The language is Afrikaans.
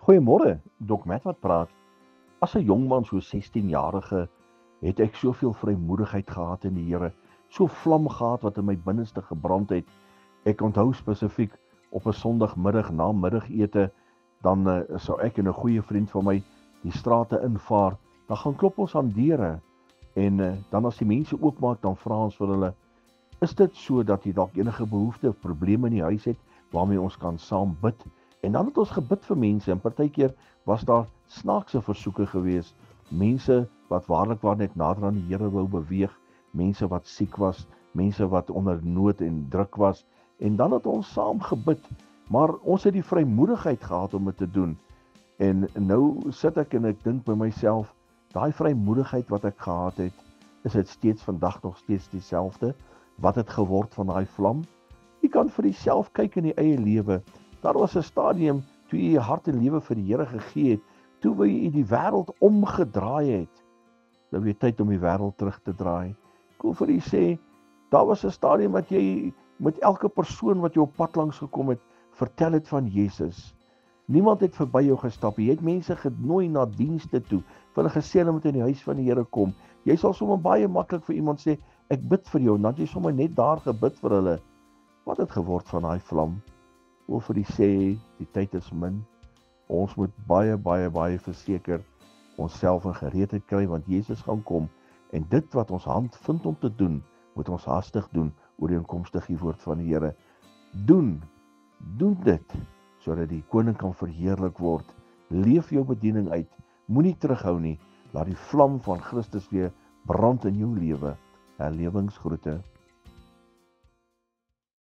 Goeiemôre, Dok Matt wat praat. As 'n jong man, so 16-jarige, het ek soveel vrymoedigheid gehad in die Here, so vlam gehad wat in my binneste gebrand het. Ek onthou spesifiek op 'n Sondagmiddag na middagete, dan sou ek en 'n goeie vriend van my die strate invaar. Dan gaan klop ons aan deure en dan as die mense oopmaak, dan vra ons vir hulle: "Is dit so dat jy dalk enige behoefte of probleme in die huis het waarmee ons kan saam bid?" En dan het ons gebid vir mense en partykeer was daar snaakse versoeke gewees. Mense wat waarlik waar net nader aan die Here wou beweeg, mense wat siek was, mense wat onder nood en druk was. En dan het ons saam gebid, maar ons het die vrymoedigheid gehad om dit te doen. En nou sit ek en ek dink by myself, daai vrymoedigheid wat ek gehad het, is dit steeds vandag nog steeds dieselfde? Wat het geword van daai vlam? Jy kan vir jouself kyk in die eie lewe. Daar was 'n stadium toe jy jou hart en lewe vir die Here gegee het, toe wou jy die wêreld omgedraai het. Nou weer tyd om die wêreld terug te draai. Ek wil vir u sê, daar was 'n stadium wat jy met elke persoon wat jy op pad langs gekom het, vertel het van Jesus. Niemand het verby jou gestap. Jy het mense genooi na dienste toe, vir hulle gesê hulle moet in die huis van die Here kom. Jy sal sommer baie maklik vir iemand sê, ek bid vir jou, en dan het jy sommer net daar gebid vir hulle. Wat het geword van daai vlam? Ek wil vir u sê, die tyd is min. Ons moet baie verseker onsself in gereedheid kry, want Jesus gaan kom, en dit wat ons hand vind om te doen, moet ons hastig doen, ooreenkomstig die woord van die Here. Doen dit, sodat die koning kan verheerlik word. Leef jou bediening uit, moenie terughou nie, laat die vlam van Christus weer brand in jou lewe. Herlewingsgroete.